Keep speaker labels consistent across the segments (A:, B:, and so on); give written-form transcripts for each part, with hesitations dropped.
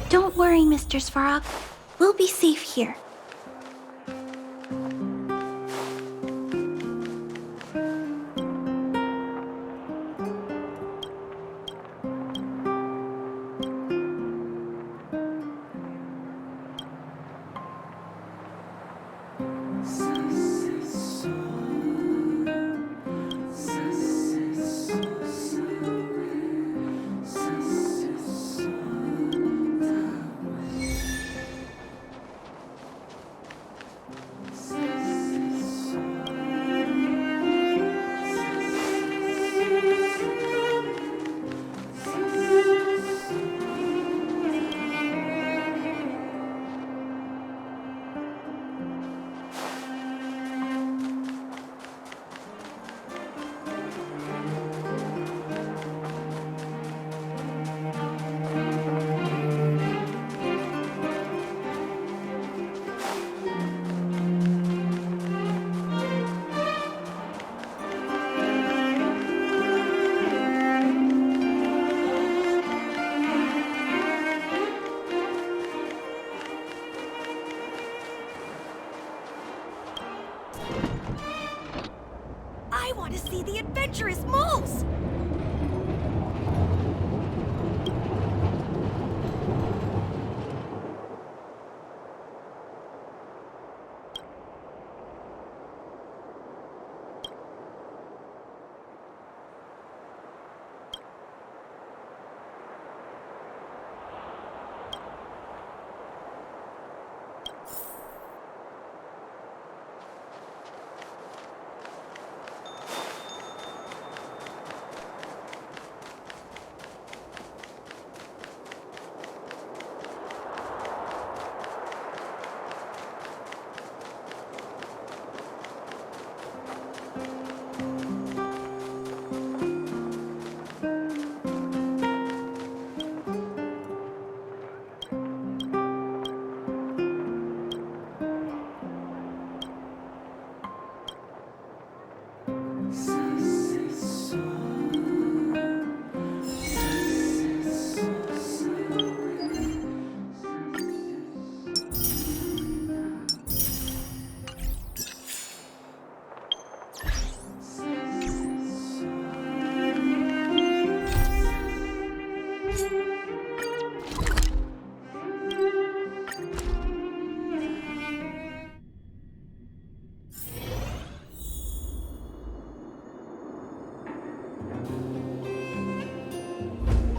A: Don't worry, Mr. Svarog. We'll be safe here.
B: I want to see the adventurous moles!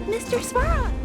B: Mr. Svarog!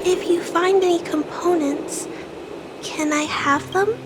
A: If you find any components, can I have them?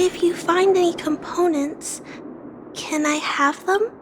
A: If you find any components, can I have them?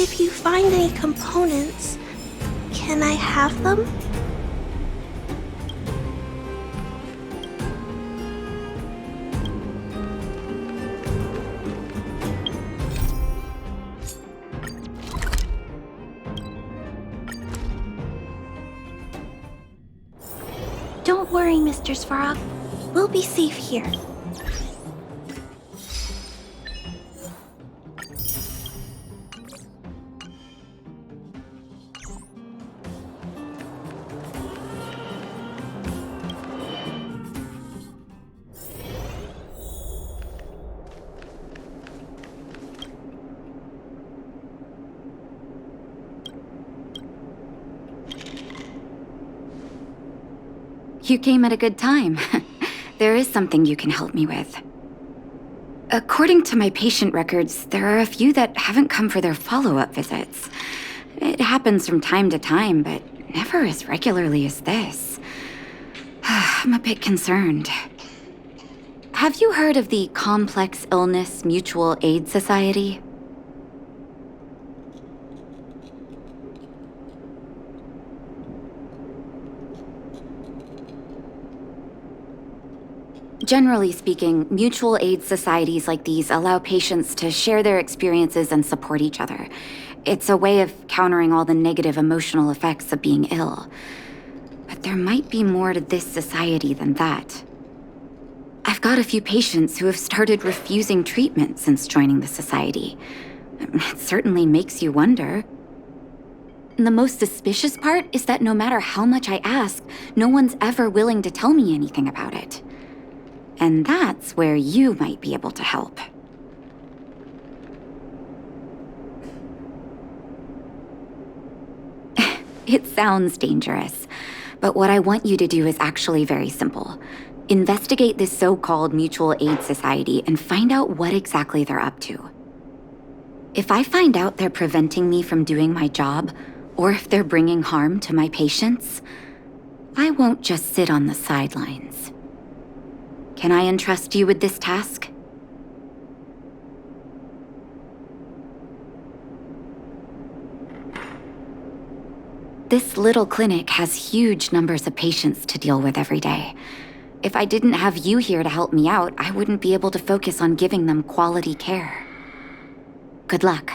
A: If you find any components, can I have them? Don't worry, Mr. Svarog. We'll be safe here.
C: You came at a good time. There is something you can help me with. According to my patient records, there are a few that haven't come for their follow-up visits. It happens from time to time, but never as regularly as this. I'm a bit concerned. Have you heard of the Complex Illness Mutual Aid Society? Generally speaking, mutual aid societies like these allow patients to share their experiences and support each other. It's a way of countering all the negative emotional effects of being ill. But there might be more to this society than that. I've got a few patients who have started refusing treatment since joining the society. It certainly makes you wonder. The most suspicious part is that no matter how much I ask, no one's ever willing to tell me anything about it. And that's where you might be able to help. It sounds dangerous, but what I want you to do is actually very simple. Investigate this so-called mutual aid society and find out what exactly they're up to. If I find out they're preventing me from doing my job, or if they're bringing harm to my patients, I won't just sit on the sidelines. Can I entrust you with this task? This little clinic has huge numbers of patients to deal with every day. If I didn't have you here to help me out, I wouldn't be able to focus on giving them quality care. Good luck.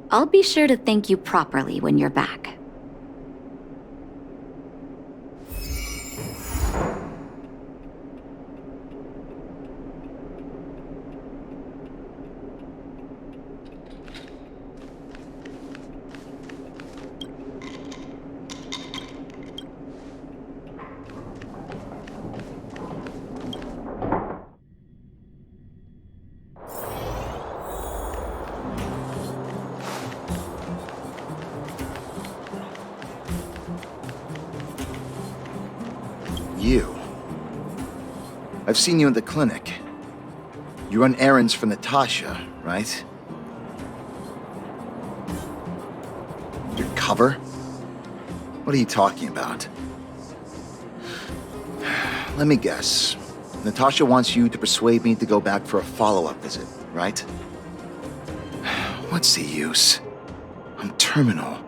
C: I'll be sure to thank you properly when you're back.
D: You. I've seen you in the clinic. You run errands for Natasha, right? Your cover? What are you talking about? Let me guess. Natasha wants you to persuade me to go back for a follow-up visit, right? What's the use? I'm terminal.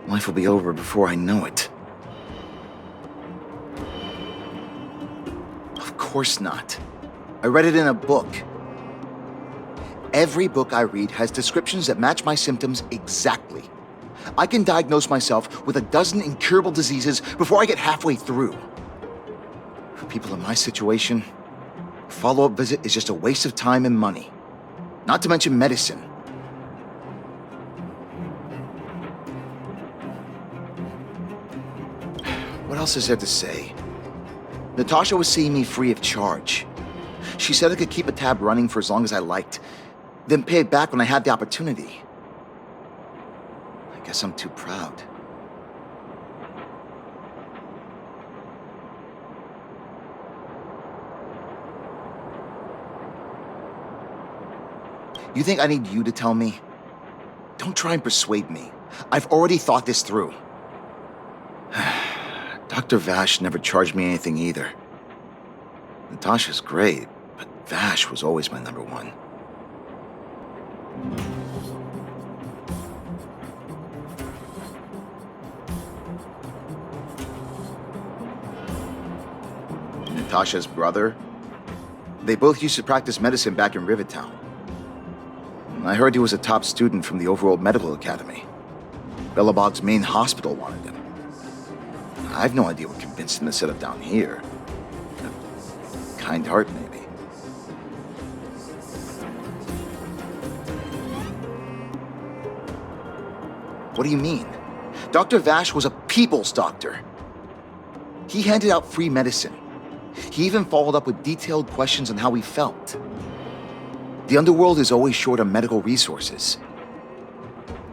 D: Life will be over before I know it. Of course not. I read it in a book. Every book I read has descriptions that match my symptoms exactly. I can diagnose myself with a dozen incurable diseases before I get halfway through. For people in my situation, a follow-up visit is just a waste of time and money. Not to mention medicine. What else is there to say? Natasha was seeing me free of charge. She said I could keep a tab running for as long as I liked, then pay it back when I had the opportunity. I guess I'm too proud. You think I need you to tell me? Don't try and persuade me. I've already thought this through. Dr. Vash never charged me anything either. Natasha's great, but Vash was always my number one. Natasha's brother? They both used to practice medicine back in Rivertown. I heard he was a top student from the Overworld Medical Academy. Bellabog's main hospital wanted him. I've no idea what convinced him to set up down here. A kind heart, maybe. What do you mean? Dr. Vash was a people's doctor. He handed out free medicine. He even followed up with detailed questions on how he felt. The underworld is always short on medical resources.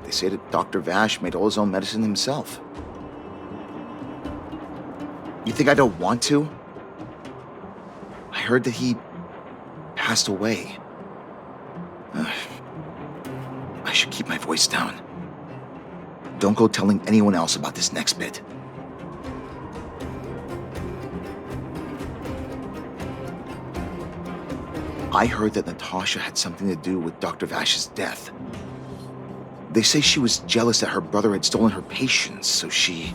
D: They say that Dr. Vash made all his own medicine himself. You think I don't want to? I heard that he passed away. I should keep my voice down. Don't go telling anyone else about this next bit. I heard that Natasha had something to do with Dr. Vash's death. They say she was jealous that her brother had stolen her patients, so she...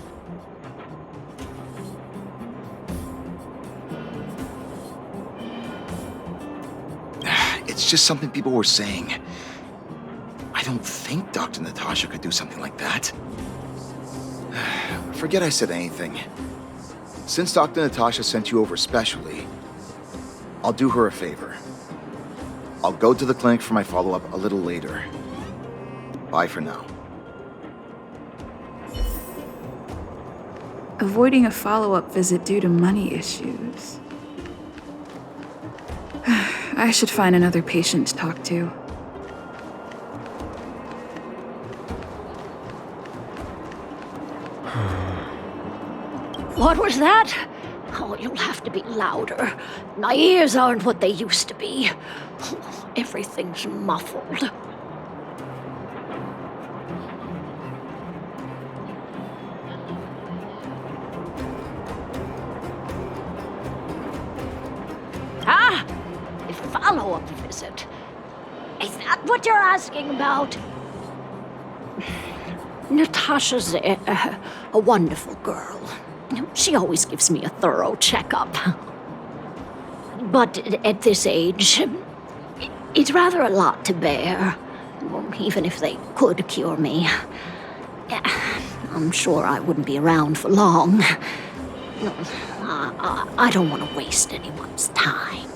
D: It's just something people were saying. I don't think Dr. Natasha could do something like that. Forget I said anything. Since Dr. Natasha sent you over specially, I'll do her a favor. I'll go to the clinic for my follow-up a little later. Bye for now.
E: Avoiding a follow-up visit due to money issues. I should find another patient to talk to.
B: What was that? Oh, you'll have to be louder. My ears aren't what they used to be. Everything's muffled. Ah! A follow-up visit. Is that what you're asking about? Natasha's a wonderful girl. She always gives me a thorough checkup. But at this age, it's rather a lot to bear. Even if they could cure me, I'm sure I wouldn't be around for long. I don't want to waste anyone's time.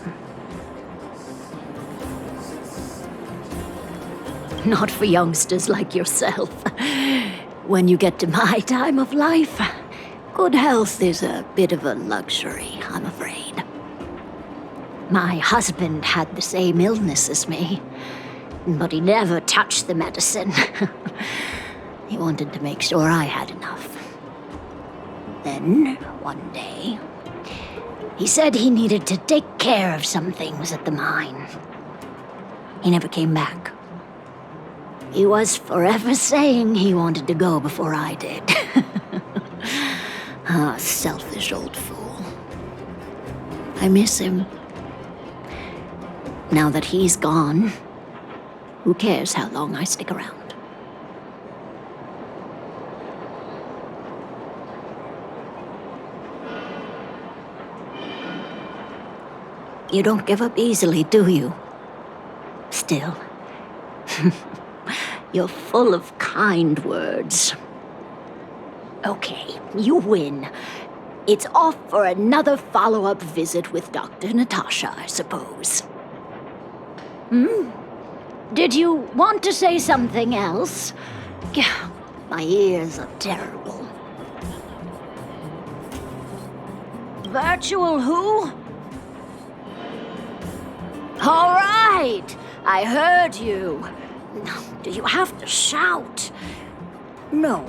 B: Not for youngsters like yourself. When you get to my time of life, good health is a bit of a luxury, I'm afraid. My husband had the same illness as me, but he never touched the medicine. He wanted to make sure I had enough. Then, one day, he said he needed to take care of some things at the mine. He never came back. He was forever saying he wanted to go before I did. Ah, selfish old fool. I miss him. Now that he's gone, who cares how long I stick around? You don't give up easily, do you? Still, you're full of kind words. Okay, you win. It's off for another follow-up visit with Dr. Natasha, I suppose. Did you want to say something else? My ears are terrible. Virtual who? All right, I heard you. Do you have to shout? No,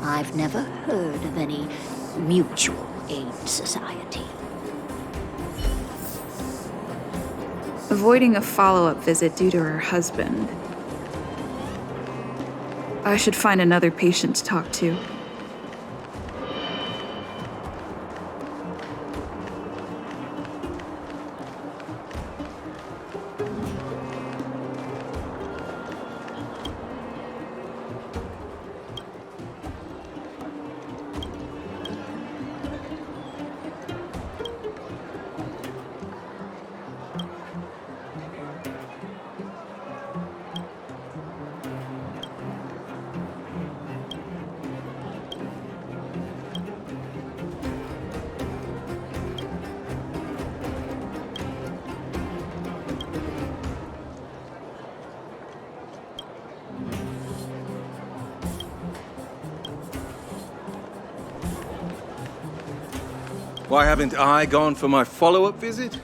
B: I've never heard of any mutual aid society.
E: Avoiding a follow-up visit due to her husband. I should find another patient to talk to.
F: Why haven't I gone for my follow-up visit?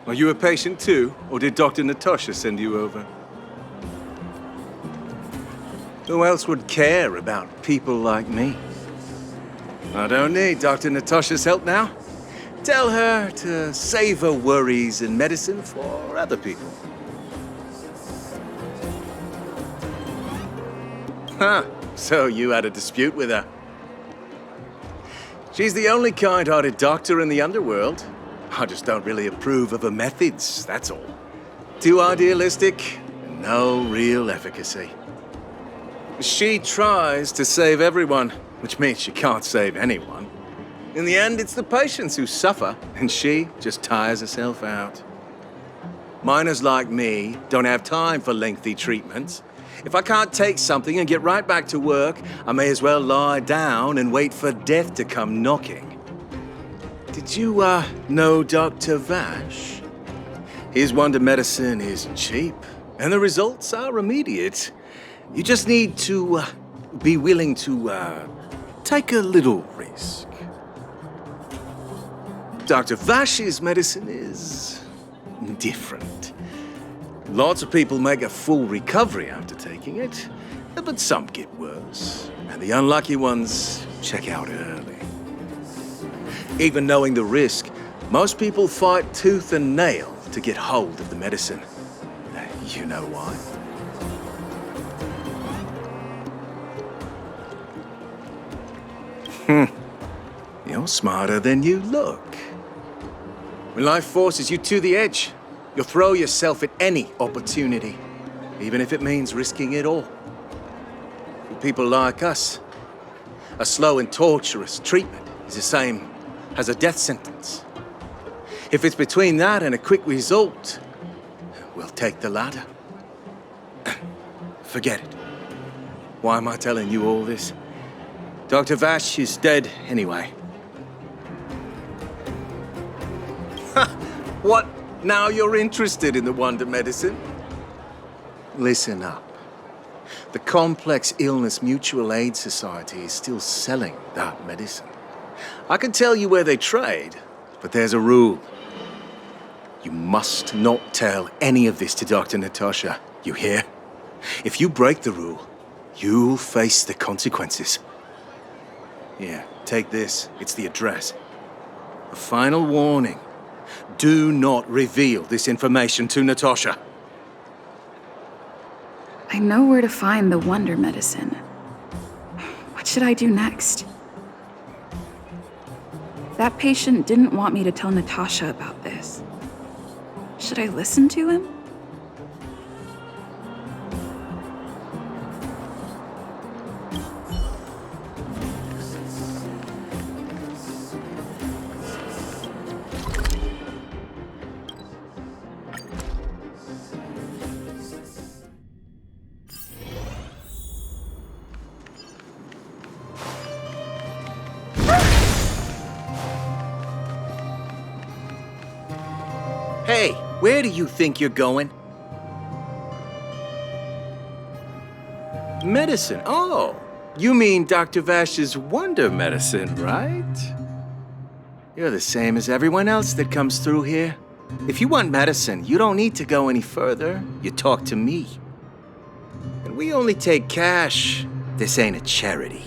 F: Are you a patient too, or did Dr. Natasha send you over? Who else would care about people like me? I don't need Dr. Natasha's help now. Tell her to save her worries and medicine for other people. Huh, so you had a dispute with her. She's the only kind-hearted doctor in the underworld. I just don't really approve of her methods, that's all. Too idealistic, and no real efficacy. She tries to save everyone, which means she can't save anyone. In the end, it's the patients who suffer, and she just tires herself out. Miners like me don't have time for lengthy treatments. If I can't take something and get right back to work, I may as well lie down and wait for death to come knocking. Did you, know Dr. Vash? His wonder medicine is cheap, and the results are immediate. You just need to, be willing to, take a little risk. Dr. Vash's medicine is different. Lots of people make a full recovery after taking it, but some get worse, and the unlucky ones check out early. Even knowing the risk, most people fight tooth and nail to get hold of the medicine. You know why? You're smarter than you look. When life forces you to the edge, you'll throw yourself at any opportunity, even if it means risking it all. For people like us, a slow and torturous treatment is the same as a death sentence. If it's between that and a quick result, we'll take the latter. Forget it. Why am I telling you all this? Dr. Vash is dead anyway. What? Now you're interested in the wonder medicine? Listen up. The Complex Illness Mutual Aid Society is still selling that medicine. I can tell you where they trade, but there's a rule. You must not tell any of this to Dr. Natasha, you hear? If you break the rule, you'll face the consequences. Here, take this. It's the address. A final warning. Do not reveal this information to Natasha.
E: I know where to find the wonder medicine. What should I do next? That patient didn't want me to tell Natasha about this. Should I listen to him?
F: Hey, where do you think you're going? Medicine? Oh, you mean Dr. Vash's wonder medicine, right? You're the same as everyone else that comes through here. If you want medicine, you don't need to go any further. You talk to me. And we only take cash. This ain't a charity.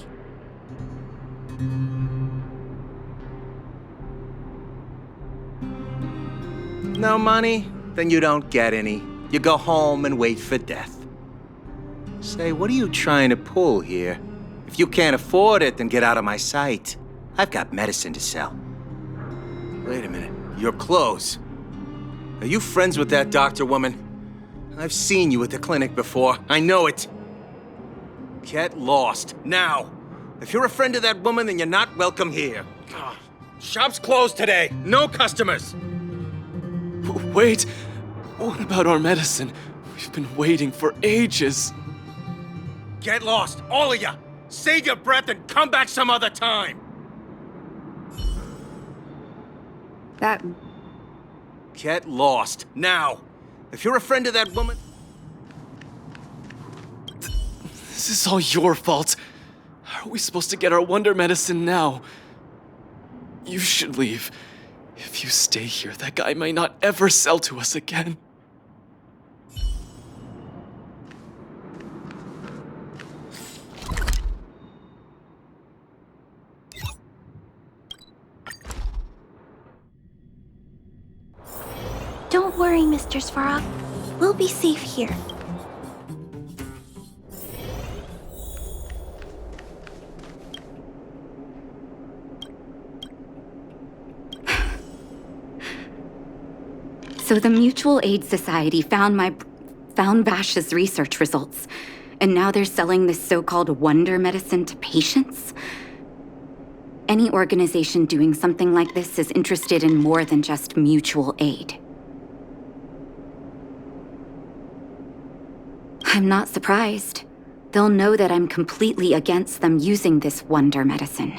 F: No money? Then you don't get any. You go home and wait for death. Say, what are you trying to pull here? If you can't afford it, then get out of my sight. I've got medicine to sell. Wait a minute. Your clothes. Are you friends with that doctor woman? I've seen you at the clinic before. I know it. Get lost, now. If you're a friend of that woman, then you're not welcome here. Shop's closed today. No customers.
G: Wait, what about our medicine? We've been waiting for ages.
F: Get lost, all of ya! Save your breath and come back some other time!
E: That...
F: Get lost, now! If you're a friend of that woman...
G: This is all your fault. How are we supposed to get our wonder medicine now? You should leave. If you stay here, that guy may not ever sell to us again.
A: Don't worry, Mr. Svarog. We'll be safe here.
C: So the Mutual Aid Society found Vash's research results, and now they're selling this so-called wonder medicine to patients? Any organization doing something like this is interested in more than just mutual aid. I'm not surprised. They'll know that I'm completely against them using this wonder medicine.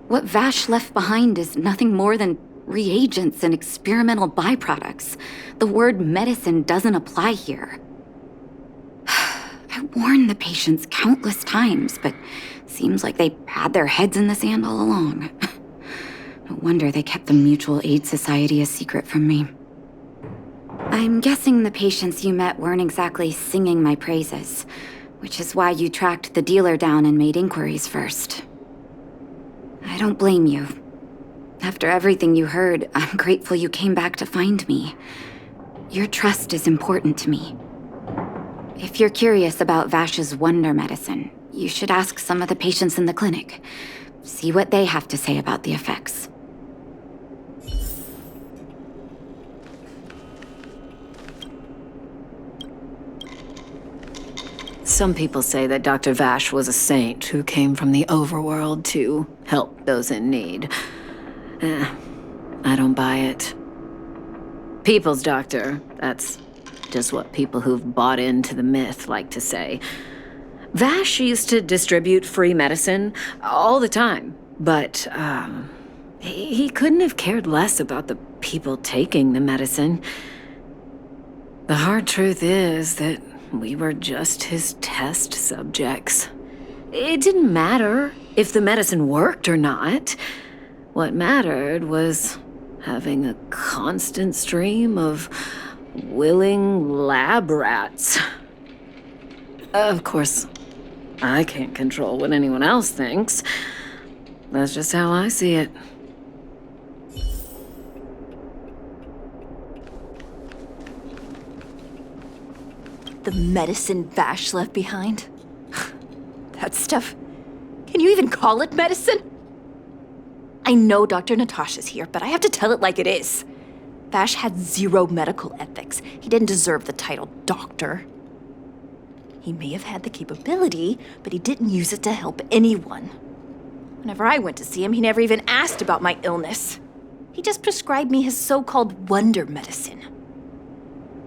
C: What Vash left behind is nothing more than reagents and experimental byproducts. The word medicine doesn't apply here. I warned the patients countless times, but seems like they had their heads in the sand all along. No wonder they kept the Mutual Aid Society a secret from me. I'm guessing the patients you met weren't exactly singing my praises, which is why you tracked the dealer down and made inquiries first. I don't blame you. After everything you heard, I'm grateful you came back to find me. Your trust is important to me. If you're curious about Vash's wonder medicine, you should ask some of the patients in the clinic. See what they have to say about the effects.
B: Some people say that Dr. Vash was a saint who came from the overworld to help those in need. I don't buy it. People's doctor, that's just what people who've bought into the myth like to say. Vash used to distribute free medicine all the time, but he couldn't have cared less about the people taking the medicine. The hard truth is that we were just his test subjects. It didn't matter if the medicine worked or not. What mattered was having a constant stream of willing lab rats. Of course, I can't control what anyone else thinks. That's just how I see it.
H: The medicine Vash left behind? That stuff... Can you even call it medicine? I know Dr. Natasha's here, but I have to tell it like it is. Vash had zero medical ethics. He didn't deserve the title doctor. He may have had the capability, but he didn't use it to help anyone. Whenever I went to see him, he never even asked about my illness. He just prescribed me his so-called wonder medicine.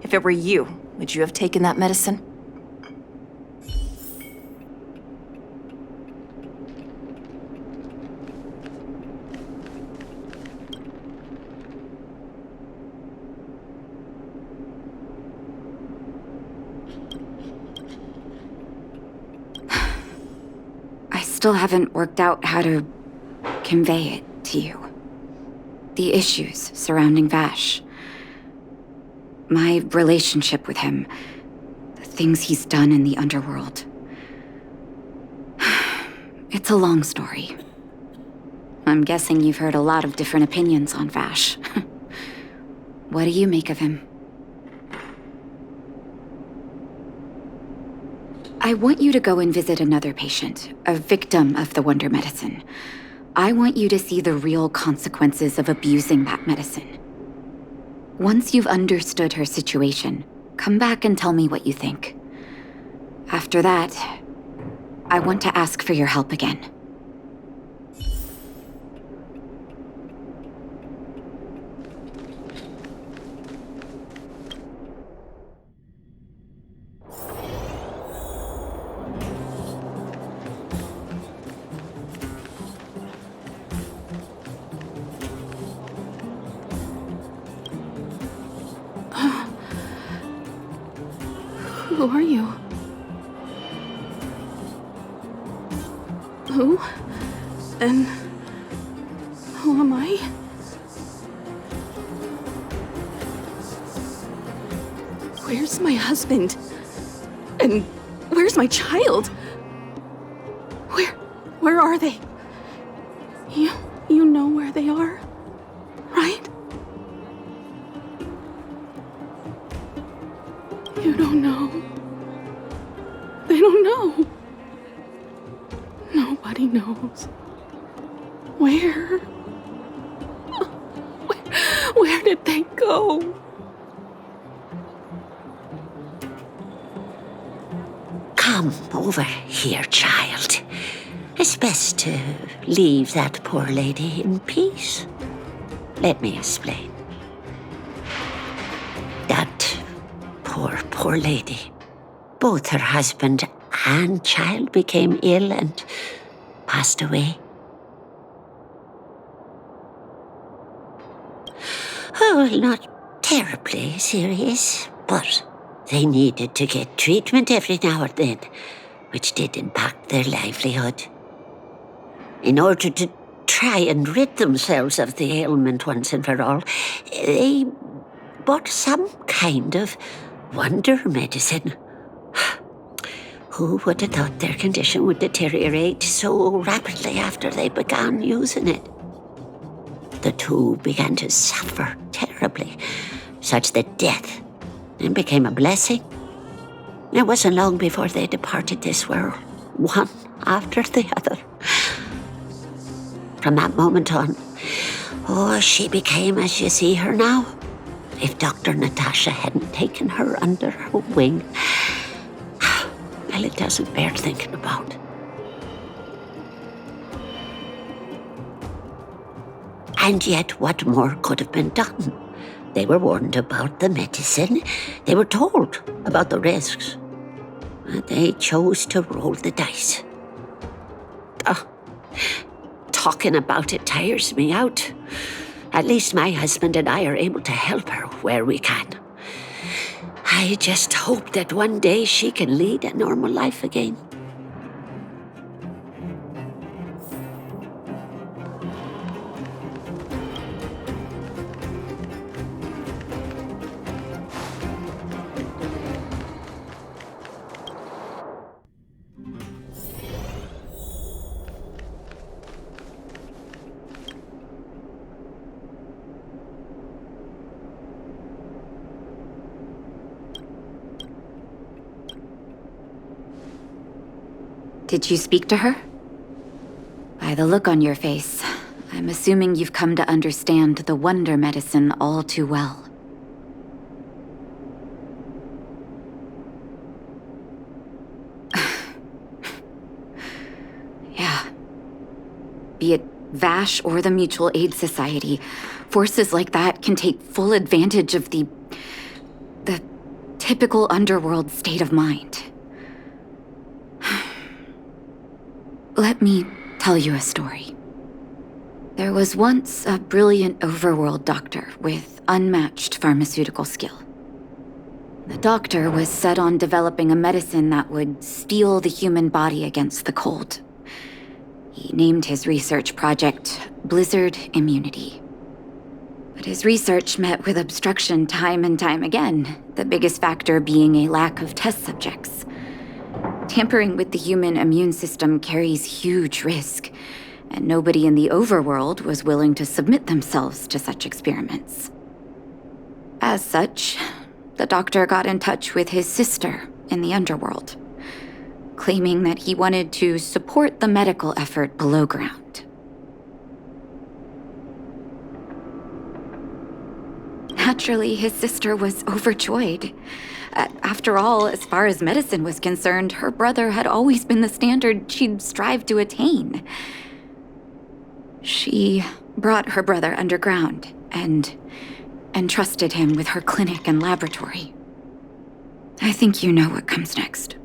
H: If it were you, would you have taken that medicine?
C: I still haven't worked out how to convey it to you. The issues surrounding Vash. My relationship with him. The things he's done in the underworld. It's a long story. I'm guessing you've heard a lot of different opinions on Vash. What do you make of him? I want you to go and visit another patient, a victim of the wonder medicine. I want you to see the real consequences of abusing that medicine. Once you've understood her situation, come back and tell me what you think. After that, I want to ask for your help again.
E: Who are you? Who? And who am I? Where's my husband? And where's my child? Where are they? You know where they are, right? You don't know. They don't know. Nobody knows. Where? Where did they go?
I: Come over here, child. It's best to leave that poor lady in peace. Let me explain. That poor lady. Both her husband and child became ill and passed away. Oh, well, not terribly serious, but they needed to get treatment every now and then, which did impact their livelihood. In order to try and rid themselves of the ailment once and for all, they bought some kind of wonder medicine. Who would have thought their condition would deteriorate so rapidly after they began using it? The two began to suffer terribly, such that death then became a blessing. It wasn't long before they departed this world, one after the other. From that moment on, she became as you see her now. If Dr. Natasha hadn't taken her under her wing, well, it doesn't bear thinking about. And yet, what more could have been done? They were warned about the medicine. They were told about the risks. And they chose to roll the dice. Talking about it tires me out. At least my husband and I are able to help her where we can. I just hope that one day she can lead a normal life again.
C: Did you speak to her? By the look on your face, I'm assuming you've come to understand the wonder medicine all too well. Yeah. Be it Vash or the Mutual Aid Society, forces like that can take full advantage of the typical underworld state of mind. Let me tell you a story. There was once a brilliant overworld doctor with unmatched pharmaceutical skill. The doctor was set on developing a medicine that would steel the human body against the cold. He named his research project Blizzard Immunity. But his research met with obstruction time and time again, the biggest factor being a lack of test subjects. Tampering with the human immune system carries huge risk, and nobody in the overworld was willing to submit themselves to such experiments. As such, the doctor got in touch with his sister in the underworld, claiming that he wanted to support the medical effort below ground. Naturally, his sister was overjoyed. After all, as far as medicine was concerned, her brother had always been the standard she'd strive to attain. She brought her brother underground and entrusted him with her clinic and laboratory. I think you know what comes next.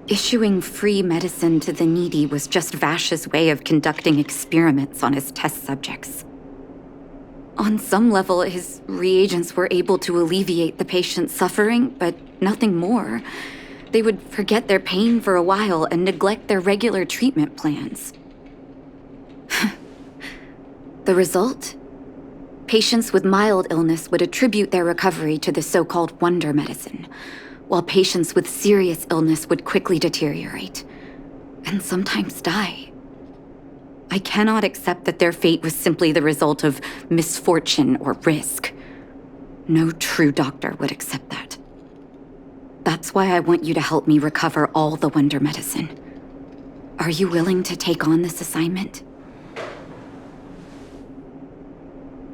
C: Issuing free medicine to the needy was just Vash's way of conducting experiments on his test subjects. On some level, his reagents were able to alleviate the patient's suffering, but nothing more. They would forget their pain for a while and neglect their regular treatment plans. The result? Patients with mild illness would attribute their recovery to the so-called wonder medicine, while patients with serious illness would quickly deteriorate, and sometimes die. I cannot accept that their fate was simply the result of misfortune or risk. No true doctor would accept that. That's why I want you to help me recover all the Wonder Medicine. Are you willing to take on this assignment?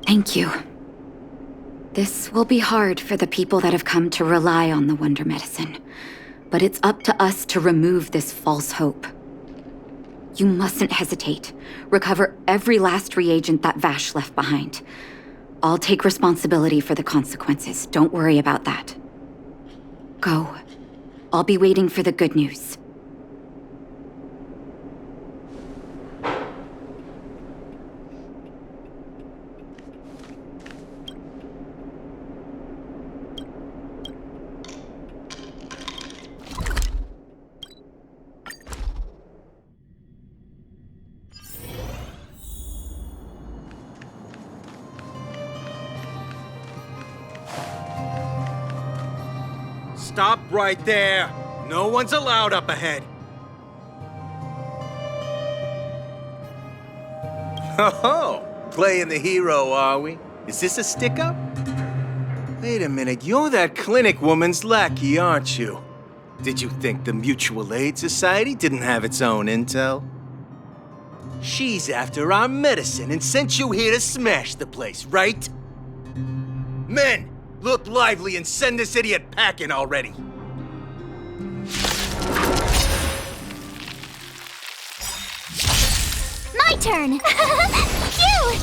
C: Thank you. This will be hard for the people that have come to rely on the Wonder Medicine, but it's up to us to remove this false hope. You mustn't hesitate. Recover every last reagent that Vash left behind. I'll take responsibility for the consequences. Don't worry about that. Go. I'll be waiting for the good news.
F: Stop right there! No one's allowed up ahead! Ho-ho! Playing the hero, are we? Is this a stick-up? Wait a minute, you're that clinic woman's lackey, aren't you? Did you think the Mutual Aid Society didn't have its own intel? She's after our medicine and sent you here to smash the place, right? Men! Look lively and send this idiot packing already!
J: My turn! Phew!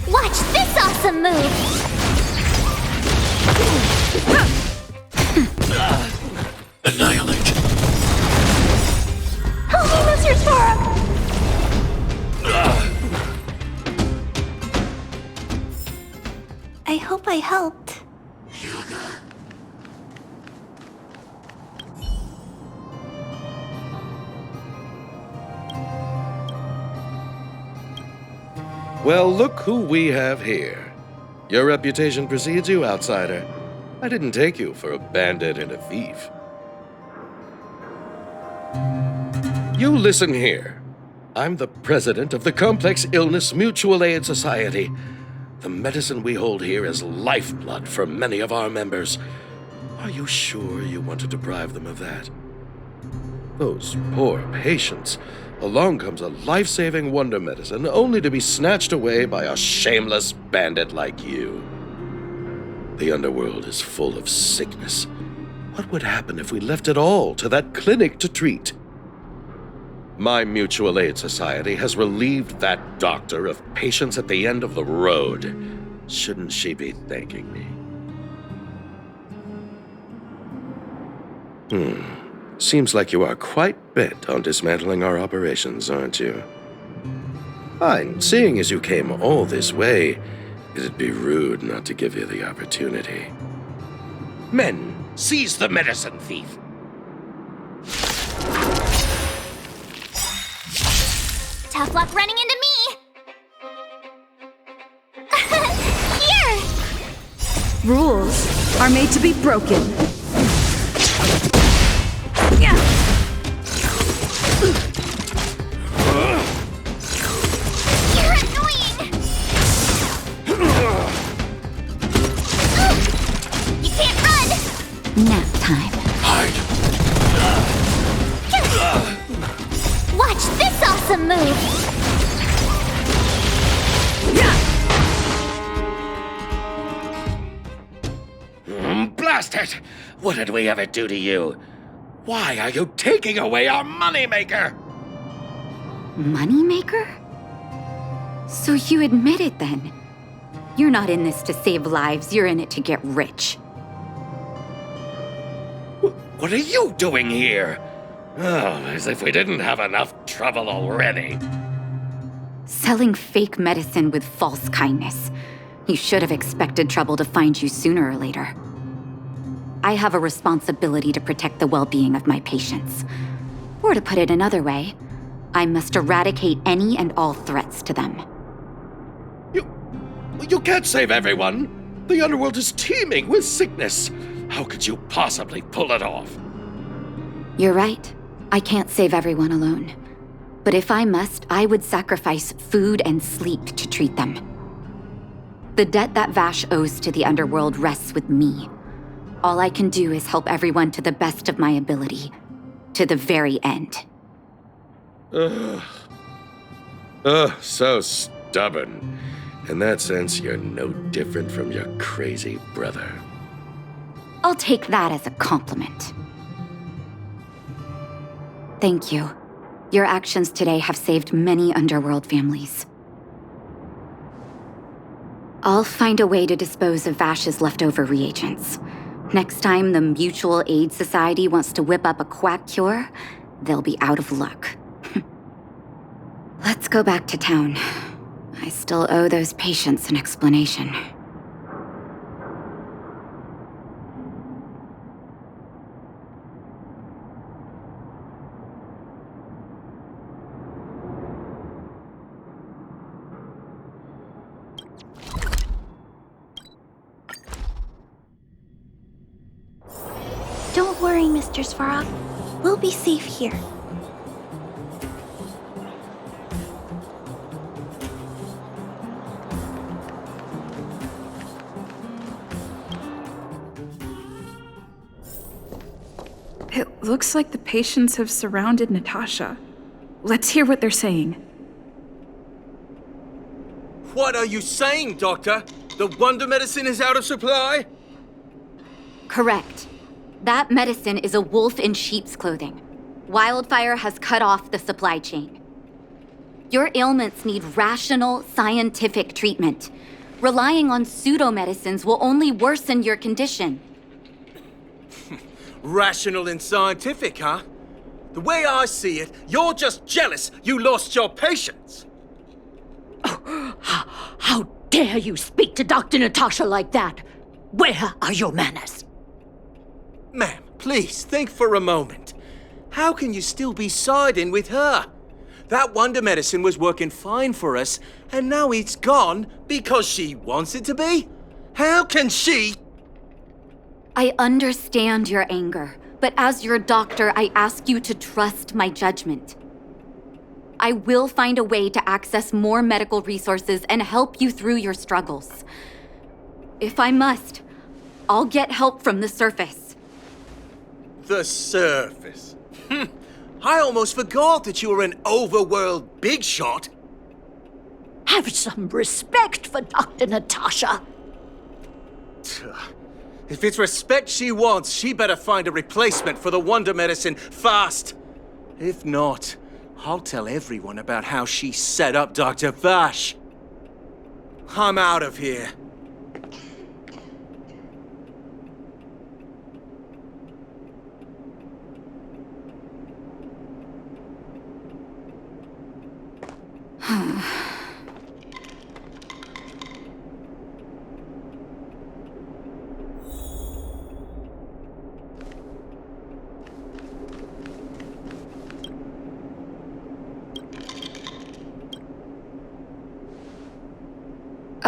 J: Watch this awesome move!
G: Annihilate.
J: Holy Mr. Torah!
A: I hope I helped.
K: Well, look who we have here. Your reputation precedes you, outsider. I didn't take you for a bandit and a thief. You listen here. I'm the president of the Complex Illness Mutual Aid Society. The medicine we hold here is lifeblood for many of our members. Are you sure you want to deprive them of that? Those poor patients. Along comes a life-saving wonder medicine only to be snatched away by a shameless bandit like you. The underworld is full of sickness. What would happen if we left it all to that clinic to treat? My Mutual Aid Society has relieved that doctor of patients at the end of the road. Shouldn't she be thanking me? Seems like you are quite bent on dismantling our operations, aren't you? Fine. Seeing as you came all this way, it'd be rude not to give you the opportunity. Men, seize the medicine thief!
J: Tough luck running into me! Here!
E: Rules are made to be broken.
J: You're annoying! You can't run!
C: Nap time.
G: Hide.
J: Watch this awesome move!
K: Blast it! What did we ever do to you? Why are you taking away our moneymaker?
C: Moneymaker? So you admit it then? You're not in this to save lives, you're in it to get rich.
K: What are you doing here? Oh, as if we didn't have enough trouble already.
C: Selling fake medicine with false kindness. You should have expected trouble to find you sooner or later. I have a responsibility to protect the well-being of my patients. Or to put it another way, I must eradicate any and all threats to them.
K: You can't save everyone. The underworld is teeming with sickness. How could you possibly pull it off?
C: You're right. I can't save everyone alone. But if I must, I would sacrifice food and sleep to treat them. The debt that Vash owes to the underworld rests with me. All I can do is help everyone to the best of my ability. To the very end.
K: Ugh, so stubborn. In that sense, you're no different from your crazy brother.
C: I'll take that as a compliment. Thank you. Your actions today have saved many underworld families. I'll find a way to dispose of Vash's leftover reagents. Next time the Mutual Aid Society wants to whip up a quack cure, they'll be out of luck. Let's go back to town. I still owe those patients an explanation.
A: Don't worry, Mr. Svarog. We'll be safe here.
E: It looks like the patients have surrounded Natasha. Let's hear what they're saying.
F: What are you saying, Doctor? The wonder medicine is out of supply?
C: Correct. That medicine is a wolf in sheep's clothing. Wildfire has cut off the supply chain. Your ailments need rational, scientific treatment. Relying on pseudo-medicines will only worsen your condition.
F: Rational and scientific, huh? The way I see it, you're just jealous you lost your patients.
B: How dare you speak to Dr. Natasha like that? Where are your manners?
F: Ma'am, please think for a moment. How can you still be siding with her? That wonder medicine was working fine for us, and now it's gone because she wants it to be? How can she?
C: I understand your anger, but as your doctor, I ask you to trust my judgment. I will find a way to access more medical resources and help you through your struggles. If I must, I'll get help from the surface.
F: The surface. I almost forgot that you were an overworld big shot.
B: Have some respect for Dr. Natasha.
F: If it's respect she wants, she better find a replacement for the wonder medicine fast. If not, I'll tell everyone about how she set up Dr. Vash. I'm out of here.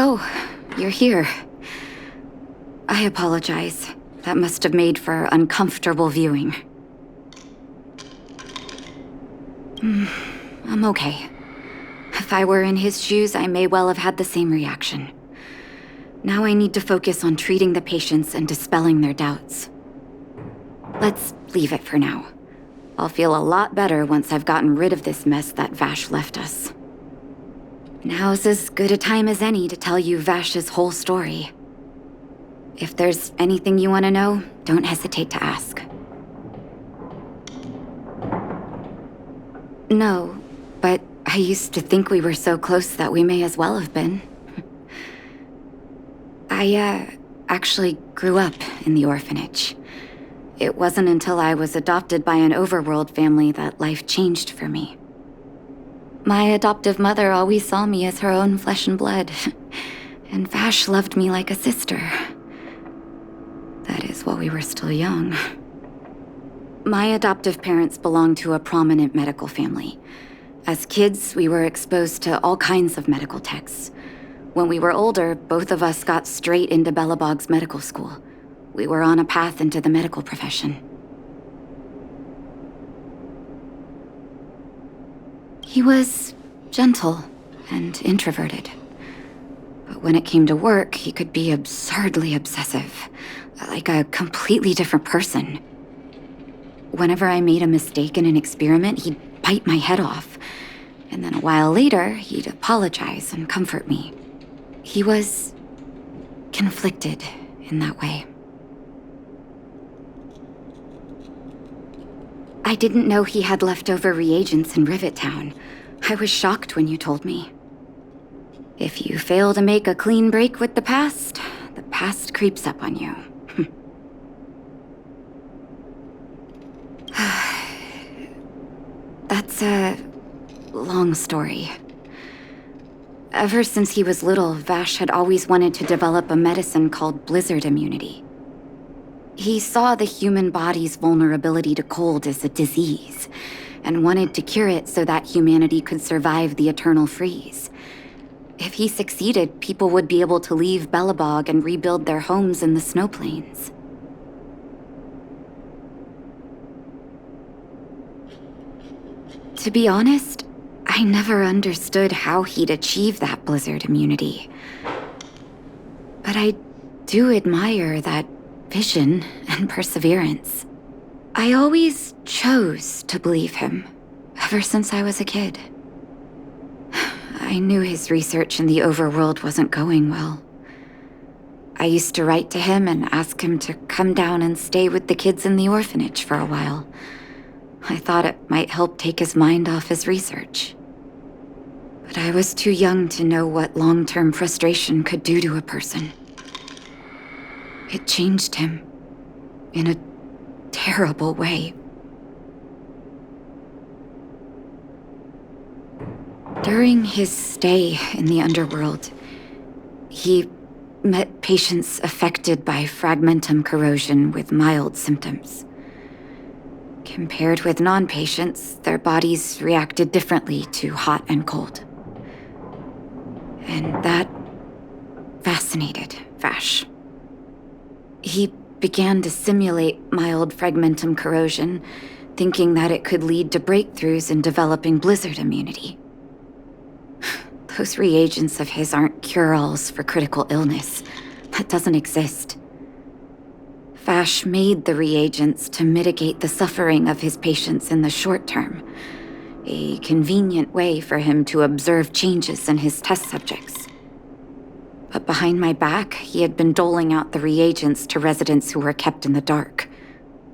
C: Oh, you're here. I apologize. That must have made for uncomfortable viewing. I'm okay. If I were in his shoes, I may well have had the same reaction. Now I need to focus on treating the patients and dispelling their doubts. Let's leave it for now. I'll feel a lot better once I've gotten rid of this mess that Vash left us. Now's as good a time as any to tell you Vash's whole story. If there's anything you want to know, don't hesitate to ask. No, but I used to think we were so close that we may as well have been. I actually grew up in the orphanage. It wasn't until I was adopted by an overworld family that life changed for me. My adoptive mother always saw me as her own flesh and blood, and Vash loved me like a sister. That is while we were still young. My adoptive parents belonged to a prominent medical family. As kids, we were exposed to all kinds of medical texts. When we were older, both of us got straight into Belobog's medical school. We were on a path into the medical profession. He was gentle and introverted. But when it came to work, he could be absurdly obsessive, like a completely different person. Whenever I made a mistake in an experiment, he'd bite my head off. And then a while later, he'd apologize and comfort me. He was conflicted in that way. I didn't know he had leftover reagents in Rivet Town. I was shocked when you told me. If you fail to make a clean break with the past creeps up on you. That's a long story. Ever since he was little, Vash had always wanted to develop a medicine called blizzard immunity. He saw the human body's vulnerability to cold as a disease, and wanted to cure it so that humanity could survive the eternal freeze. If he succeeded, people would be able to leave Belobog and rebuild their homes in the snow plains. To be honest, I never understood how he'd achieve that blizzard immunity. But I do admire that vision and perseverance. I always chose to believe him, ever since I was a kid. I knew his research in the overworld wasn't going well. I used to write to him and ask him to come down and stay with the kids in the orphanage for a while. I thought it might help take his mind off his research. But I was too young to know what long-term frustration could do to a person. It changed him in a terrible way. During his stay in the underworld, he met patients affected by fragmentum corrosion with mild symptoms. Compared with non-patients, their bodies reacted differently to hot and cold. And that fascinated Vash. He began to simulate mild fragmentum corrosion, thinking that it could lead to breakthroughs in developing blizzard immunity. Those reagents of his aren't cure-alls for critical illness. That doesn't exist. Vash made the reagents to mitigate the suffering of his patients in the short term, a convenient way for him to observe changes in his test subjects. But behind my back, he had been doling out the reagents to residents who were kept in the dark.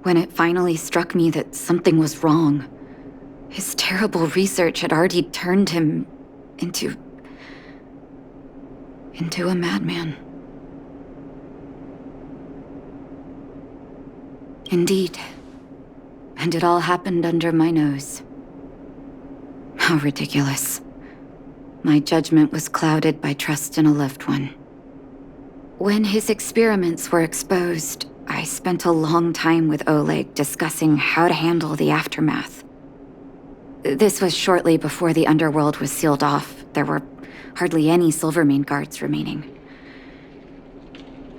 C: When it finally struck me that something was wrong, his terrible research had already turned him into a madman. Indeed. And it all happened under my nose. How ridiculous. My judgment was clouded by trust in a loved one. When his experiments were exposed, I spent a long time with Oleg discussing how to handle the aftermath. This was shortly before the underworld was sealed off. There were hardly any Silvermane guards remaining.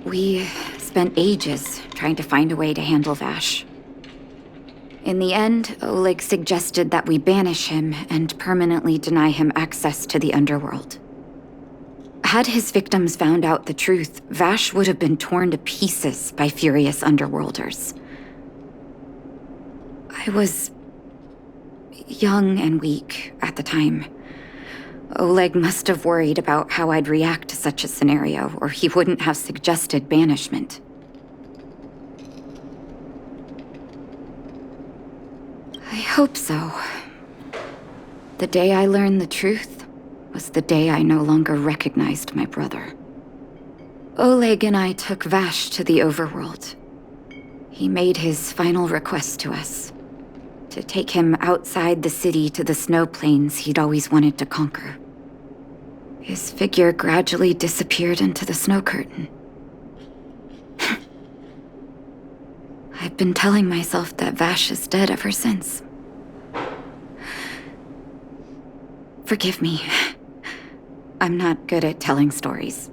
C: We spent ages trying to find a way to handle Vash. In the end, Oleg suggested that we banish him and permanently deny him access to the underworld. Had his victims found out the truth, Vash would have been torn to pieces by furious underworlders. I was young and weak at the time. Oleg must have worried about how I'd react to such a scenario, or he wouldn't have suggested banishment. I hope so. The day I learned the truth was the day I no longer recognized my brother. Oleg and I took Vash to the overworld. He made his final request to us, to take him outside the city to the snow plains he'd always wanted to conquer. His figure gradually disappeared into the snow curtain. I've been telling myself that Vash is dead ever since. Forgive me. I'm not good at telling stories.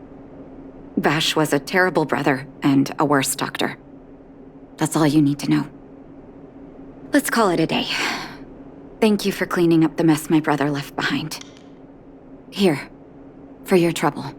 C: Vash was a terrible brother and a worse doctor. That's all you need to know. Let's call it a day. Thank you for cleaning up the mess my brother left behind. Here, for your trouble.